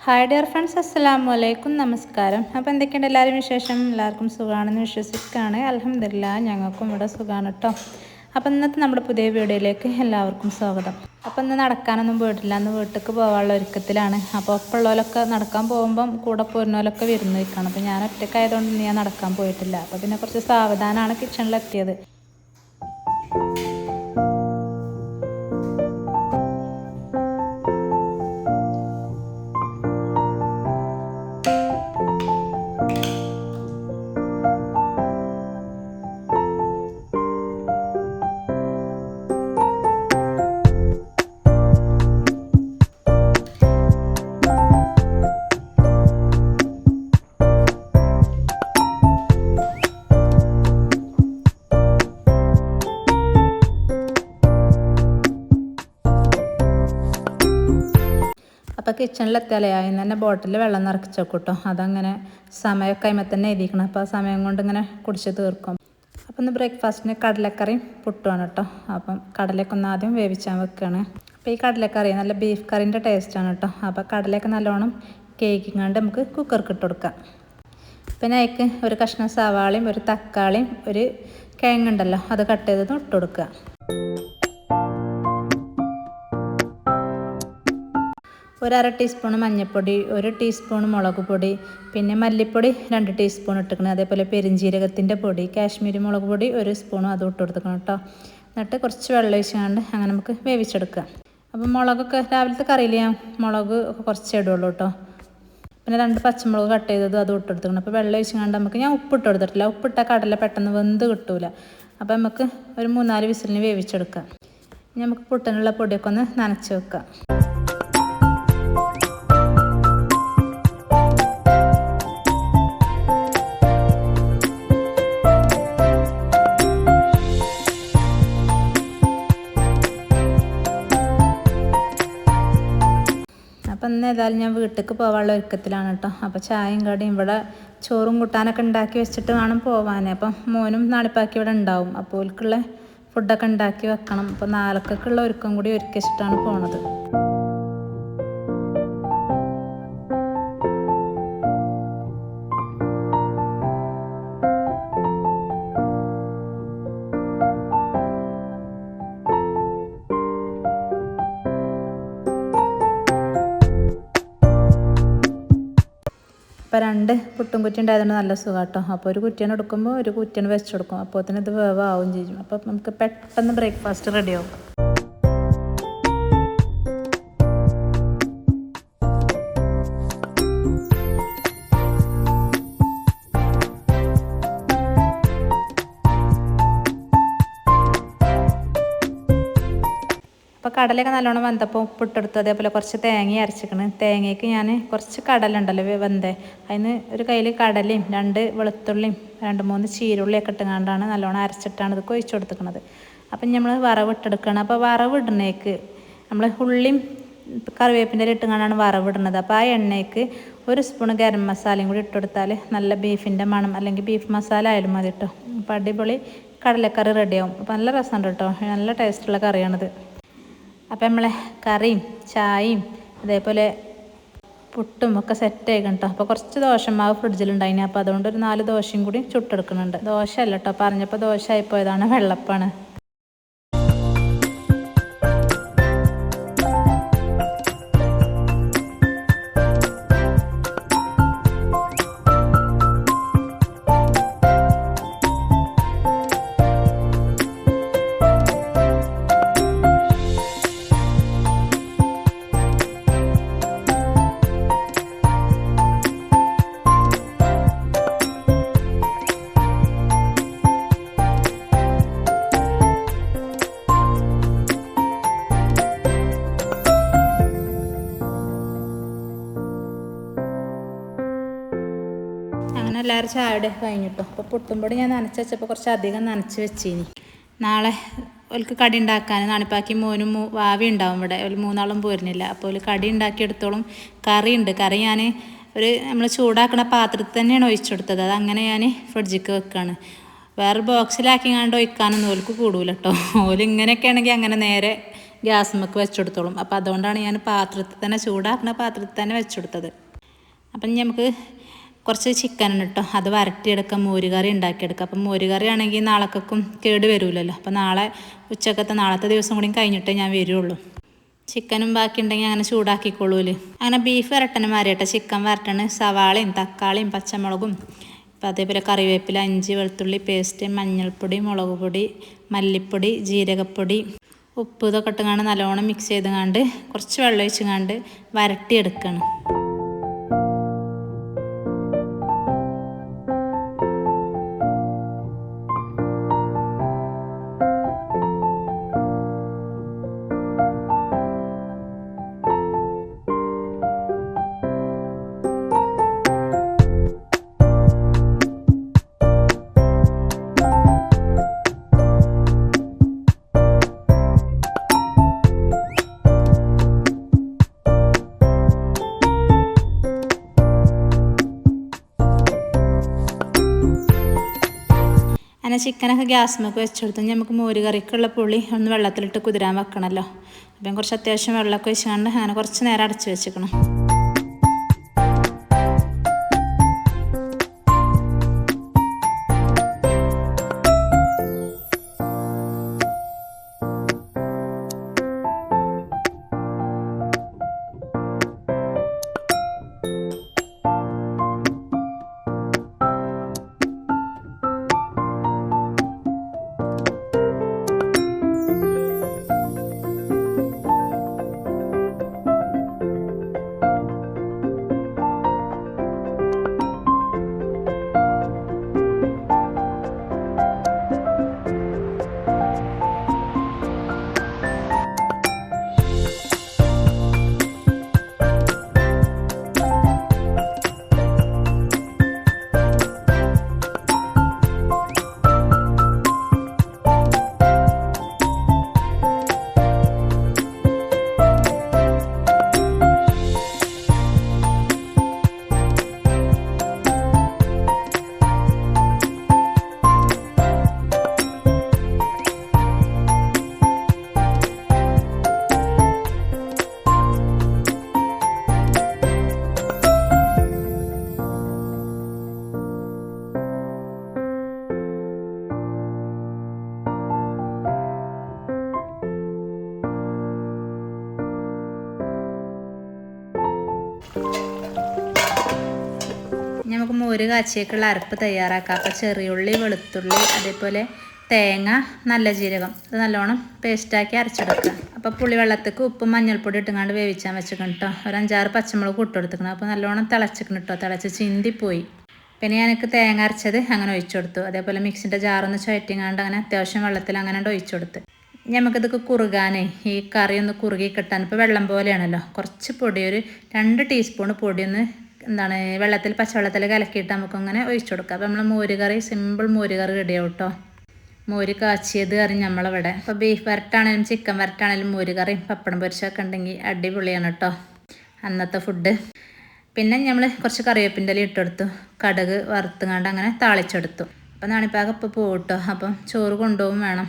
Hi dear friends, അസ്സലാമു അലൈക്കും, നമസ്കാരം. അപ്പോൾ എന്തൊക്കെയുണ്ട് എല്ലാവരും വിശേഷം? എല്ലാവർക്കും സുഖമാണെന്ന് വിശ്വസിക്കുകയാണ്. അൽഹംദുലില്ലാ, ഞങ്ങൾക്കും ഇവിടെ സുഖമാണ് കേട്ടോ. അപ്പോൾ ഇന്നത്തെ നമ്മുടെ പുതിയ വീഡിയോയിലേക്ക് എല്ലാവർക്കും സ്വാഗതം. അപ്പോൾ ഇന്ന് നടക്കാനൊന്നും പോയിട്ടില്ല, അന്ന് വീട്ടിലേക്ക് പോകാനുള്ള ഒരുക്കത്തിലാണ്. അപ്പോൾ ഒപ്പമുള്ളവരൊക്കെ നടക്കാൻ പോകുമ്പം കൂടെ പോരുന്നവരൊക്കെ വിരുന്ന് വയ്ക്കണം. അപ്പോൾ ഞാൻ ഒറ്റയ്ക്കായതുകൊണ്ട് ഞാൻ നടക്കാൻ പോയിട്ടില്ല. അപ്പോൾ പിന്നെ കുറച്ച് സാവധാനമാണ് കിച്ചണിലെത്തിയത്. അപ്പോൾ കിച്ചണിലെത്തിയാലേ അതിന് തന്നെ ബോട്ടിൽ വെള്ളം നിറച്ച് വെക്കും കേട്ടോ. അതങ്ങനെ സമയമൊക്കെ അതിന്മേൽ തന്നെ എഴുതിക്കണം. അപ്പോൾ ആ സമയം കൊണ്ട് ഇങ്ങനെ കുടിച്ച് തീർക്കും. അപ്പം ഇന്ന് ബ്രേക്ക്ഫാസ്റ്റിന് കടലക്കറിയും പുട്ടുമാണ് കേട്ടോ. അപ്പം കടലയൊക്കെ ഒന്ന് ആദ്യം വേവിച്ചാൽ വെക്കുകയാണ്. അപ്പോൾ ഈ കടലക്കറി നല്ല ബീഫ് കറിൻ്റെ ടേസ്റ്റാണ് കേട്ടോ. അപ്പോൾ കടലയൊക്കെ നല്ലോണം കേക്കിങ്ങാണ്ട് നമുക്ക് കുക്കർക്ക് ഇട്ട് കൊടുക്കാം. പിന്നെ അതിലേക്ക് ഒരു കഷ്ണം സവാളയും ഒരു തക്കാളിയും ഒരു കിഴങ്ങുണ്ടല്ലോ അത് കട്ട് ചെയ്തതും ഇട്ട് കൊടുക്കുക. ഒരു അര ടീസ്പൂൺ മഞ്ഞൾപ്പൊടി, ഒരു ടീസ്പൂൺ മുളക് പൊടി, പിന്നെ മല്ലിപ്പൊടി 2 ടീസ്പൂൺ ഇട്ടിക്കണം. അതേപോലെ പെരിഞ്ജീരകത്തിൻ്റെ പൊടി, കാശ്മീരി മുളക് പൊടി 1 സ്പൂണും അതും ഇട്ട് കൊടുക്കണം കേട്ടോ. എന്നിട്ട് കുറച്ച് വെള്ളം ഒഴിച്ചുകൊണ്ട് അങ്ങനെ നമുക്ക് വേവിച്ചെടുക്കുക. അപ്പം മുളകൊക്കെ രാവിലത്തെ കറിയിൽ ഞാൻ മുളക് ഒക്കെ കുറച്ച് ഇടുള്ളൂ കേട്ടോ. പിന്നെ 2 പച്ചമുളക് കട്ട് ചെയ്തത് അതും ഇട്ട് കൊടുക്കണം. അപ്പോൾ വെള്ളം ഒഴിച്ചുകൊണ്ട് നമുക്ക് ഞാൻ ഉപ്പിട്ട് കൊടുത്തിട്ടില്ല. ഉപ്പിട്ട കടല പെട്ടെന്ന് വെന്ത് കിട്ടൂല. അപ്പോൾ നമുക്ക് ഒരു 3-4 വിസിലിന് വേവിച്ചെടുക്കാം. ഇനി നമുക്ക് പുട്ടിനുള്ള പൊടിയൊക്കെ ഒന്ന് നനച്ച് വെക്കാം. അപ്പം ഇന്ന് ഏതായാലും ഞാൻ വീട്ടിലേക്ക് പോകാനുള്ള ഒരുക്കത്തിലാണ് കേട്ടോ. അപ്പോൾ ചായയും കടിയും ഇവിടെ ചോറും കൂട്ടാനൊക്കെ ഉണ്ടാക്കി വെച്ചിട്ട് വേണം പോകാൻ. അപ്പം മോനും നാളിപ്പാക്കി ഇവിടെ ഉണ്ടാവും. അപ്പോൾ ഓൽക്കുള്ള ഫുഡൊക്കെ ഉണ്ടാക്കി വെക്കണം. അപ്പോൾ 4:00 ഒരുക്കം കൂടി ഒരുക്കി വെച്ചിട്ടാണ് പോണത്. അപ്പോൾ 2 പുട്ടും കുറ്റി ഉണ്ടായതുകൊണ്ട് നല്ല സുഖം കേട്ടോ. അപ്പോൾ ഒരു കുറ്റിയാണ് എടുക്കുമ്പോൾ ഒരു കുറ്റിയാണ് വെച്ച് കൊടുക്കും. അപ്പോൾ തന്നെ ഇത് വേവാവും ചെയ്യും. അപ്പോൾ നമുക്ക് പെട്ടെന്ന് ബ്രേക്ക്ഫാസ്റ്റ് റെഡിയാവും. അപ്പോൾ കടലയൊക്കെ നല്ലോണം വെന്തപ്പോൾ ഉപ്പിട്ടെടുത്ത് അതേപോലെ കുറച്ച് തേങ്ങ അരച്ചിക്കണം. തേങ്ങയ്ക്ക് ഞാൻ കുറച്ച് കടല ഉണ്ടല്ലോ വെന്തേ, അതിന് ഒരു കയ്യിൽ കടലയും 2 വെളുത്തുള്ളിയും 2-3 ചീരുള്ളിയൊക്കെ ഇട്ടുകൊണ്ടാണ് നല്ലോണം അരച്ചിട്ടാണ് ഇത് കൊഴിച്ചു കൊടുക്കുന്നത്. അപ്പം നമ്മൾ വറവിട്ടെടുക്കണം. അപ്പോൾ വറവിടുന്നേക്ക് നമ്മൾ ഉള്ളിയും കറിവേപ്പിൻ്റെ ഇട്ടുകൊണ്ടാണ് വറവിടുന്നത്. അപ്പോൾ ആ എണ്ണയ്ക്ക് 1 സ്പൂൺ ഗരം മസാലയും കൂടി ഇട്ടെടുത്താൽ നല്ല ബീഫിൻ്റെ മണം, അല്ലെങ്കിൽ ബീഫ് മസാല ആയാലും മതി കേട്ടോ. അപ്പോൾ അടിപൊളി കടലക്കറി റെഡിയാവും. അപ്പോൾ നല്ല രസമുണ്ട് കേട്ടോ, നല്ല ടേസ്റ്റുള്ള കറിയാണിത്. അപ്പം നമ്മളെ കറിയും ചായയും അതേപോലെ പുട്ടും ഒക്കെ സെറ്റ് ആയിക്കണം കേട്ടോ. അപ്പോൾ കുറച്ച് ദോശമാവ് ഫ്രിഡ്ജിലുണ്ടായിന്. അപ്പോൾ അതുകൊണ്ട് ഒരു 4 ദോശയും കൂടി ചുട്ടെടുക്കുന്നുണ്ട്. ദോശ അല്ല കേട്ടോ, പറഞ്ഞപ്പോൾ ദോശ ആയിപ്പോയതാണ്, വെള്ളപ്പാണ്. എല്ലാവരും ചായയുടെ കഴിഞ്ഞിട്ടോ. അപ്പോൾ പുട്ടുംപൊടി ഞാൻ നനച്ച് വെച്ചപ്പോൾ കുറച്ച് അധികം നനച്ച് വെച്ചിനി. നാളെ ഓൽക്ക് കടി ഉണ്ടാക്കാൻ നാണിപ്പാക്കി മോനും വാവി ഉണ്ടാവും ഇവിടെ. ഒരു 3 ആളും പോരുന്നില്ല. അപ്പോൾ ഒരു കടി ഉണ്ടാക്കിയെടുത്തോളും. കറിയുണ്ട്. കറി ഞാൻ നമ്മൾ ചൂടാക്കുന്ന പാത്രത്തിൽ തന്നെയാണ് ഒഴിച്ചെടുത്തത്. അതങ്ങനെ ഞാൻ ഫ്രിഡ്ജിക്ക് വെക്കുകയാണ്. വേറെ ബോക്സിലാക്കിങ്ങാണ്ട് ഒഴിക്കാനൊന്നും ഓൽക്ക് കൂടൂല കേട്ടോ. ഓലിങ്ങനെയൊക്കെ ആണെങ്കിൽ അങ്ങനെ നേരെ ഗ്യാസ്മക്ക് വെച്ചെടുത്തോളും. അപ്പോൾ അതുകൊണ്ടാണ് ഞാൻ പാത്രത്തിൽ തന്നെ ചൂടാക്കുന്ന പാത്രത്തിൽ തന്നെ വെച്ചെടുത്തത്. അപ്പം നമുക്ക് കുറച്ച് ചിക്കൻ കേട്ടോ, അത് വരട്ടിയെടുക്കാം, മോരുകറി ഉണ്ടാക്കിയെടുക്കാം. അപ്പം മോരുകറി ആണെങ്കിൽ നാളേക്കും കേട് വരുമല്ലോ. അപ്പോൾ നാളത്തെ ദിവസം കൂടി കഴിഞ്ഞിട്ടേ ഞാൻ വരുള്ളൂ. ചിക്കനും ബാക്കി ഉണ്ടെങ്കിൽ അങ്ങനെ ചൂടാക്കിക്കോളൂല്. അങ്ങനെ ബീഫ് വരട്ടണമാരിട്ടോ ചിക്കൻ വരട്ടണ്. സവാളയും തക്കാളിയും പച്ചമുളകും അപ്പം അതേപോലെ കറിവേപ്പില, ഇഞ്ചി വെളുത്തുള്ളി പേസ്റ്റ്, മഞ്ഞൾപ്പൊടി, മുളക് പൊടി, മല്ലിപ്പൊടി, ജീരകപ്പൊടി, ഉപ്പ് ഇതൊക്കെ ഇട്ടുകൊണ്ട് നല്ലോണം മിക്സ് ചെയ്തുകൊണ്ട് കുറച്ച് വെള്ളം ഒഴിച്ചുകൊണ്ട് വരട്ടിയെടുക്കണം. അങ്ങനെ ചിക്കനൊക്കെ ഗ്യാസ്മൊക്കെ വെച്ചെടുത്തു. നമുക്ക് മോര് കറിക്കുള്ള പുളി ഒന്ന് വെള്ളത്തിലിട്ട് കുതിരാൻ വെക്കണമല്ലോ. അപ്പം കുറച്ച് അത്യാവശ്യം വെള്ളമൊക്കെ ഒഴിച്ചുകൊണ്ട് അങ്ങനെ കുറച്ച് നേരം അടച്ച് വെച്ചിക്കണം. നമുക്ക് മോര് കാച്ചിയേക്കുള്ള അരപ്പ് തയ്യാറാക്കാം. അപ്പോൾ ചെറിയുള്ളി, വെളുത്തുള്ളി, അതേപോലെ തേങ്ങ, നല്ല ജീരകം ഇത് നല്ലോണം പേസ്റ്റാക്കി അരച്ചെടുക്കുക. അപ്പോൾ പുളിവെള്ളത്തേക്ക് ഉപ്പും മഞ്ഞൾപ്പൊടി ഇട്ടുകൊണ്ട് വേവിച്ചാൽ വെച്ചിരിക്കണം കേട്ടോ. ഒരു 5-6 പച്ചമുളക് ഇട്ടെടുത്തിക്കണം. അപ്പോൾ നല്ലോണം തിളച്ചിക്കണം കേട്ടോ. തിളച്ച് ചിന്തിപ്പോയി. പിന്നെ ഞാനൊക്കെ തേങ്ങ അരച്ചത് അങ്ങനെ ഒഴിച്ചു കൊടുത്തു. അതേപോലെ മിക്സിൻ്റെ ജാറൊന്ന് ചുഴറ്റിങ്ങാണ്ട് അങ്ങനെ അത്യാവശ്യം വെള്ളത്തിൽ അങ്ങനെ ഒഴിച്ചു കൊടുത്ത് നമുക്കിതൊക്കെ കുറുകാനേ ഈ കറി ഒന്ന് കുറുകി കിട്ടാൻ ഇപ്പോൾ വെള്ളം പോലെയാണല്ലോ. കുറച്ച് പൊടി, ഒരു 2 ടീസ്പൂൺ പൊടിയൊന്ന് വെള്ളത്തിൽ പച്ചവെള്ളത്തിൽ കലക്കിയിട്ട് നമുക്കങ്ങനെ ഒഴിച്ചു കൊടുക്കാം. അപ്പോൾ നമ്മൾ മോരുകറി, സിമ്പിൾ മോരുകറി റെഡിയാവും കേട്ടോ. മോര് കാച്ചിയത് കറി നമ്മളിവിടെ. അപ്പോൾ ബീഫ് വരട്ടാണേലും ചിക്കൻ വരട്ടാണേലും മോരുകറിയും പപ്പടം പൊരിച്ചൊക്കെ ഉണ്ടെങ്കിൽ അടിപൊളിയാണ് കേട്ടോ അന്നത്തെ ഫുഡ്. പിന്നെ നമ്മൾ കുറച്ച് കറിവേപ്പിൻ്റെ ഇല ഇട്ടെടുത്തു, കടുക് വറുത്തുങ്ങാണ്ട് അങ്ങനെ താളിച്ചെടുത്തു. അപ്പോൾ നാണിപ്പാകം ഇപ്പോൾ പോകും കേട്ടോ. അപ്പം ചോറ് കൊണ്ടുപോകും വേണം.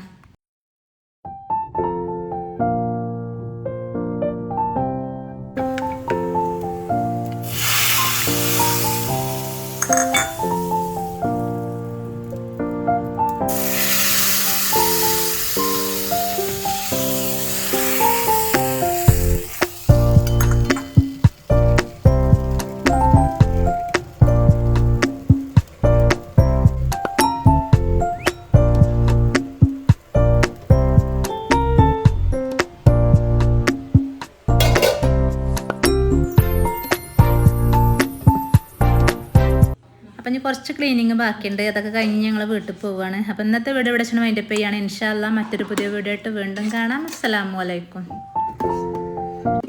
അപ്പം ഇനി കുറച്ച് ക്ലീനിങ് ബാക്കിയുണ്ട്. അതൊക്കെ കഴിഞ്ഞ് ഞങ്ങൾ വീട്ടിൽ പോവുകയാണ്. അപ്പോൾ ഇന്നത്തെ വീഡിയോ ഇവിടെ വെച്ചാണ് വൈൻഡപ്പ് ചെയ്യുകയാണ്. ഇൻഷാ അല്ലാഹ് മറ്റൊരു പുതിയ വീഡിയോ ആയിട്ട് വീണ്ടും കാണാം. അസ്സലാമു അലൈക്കും.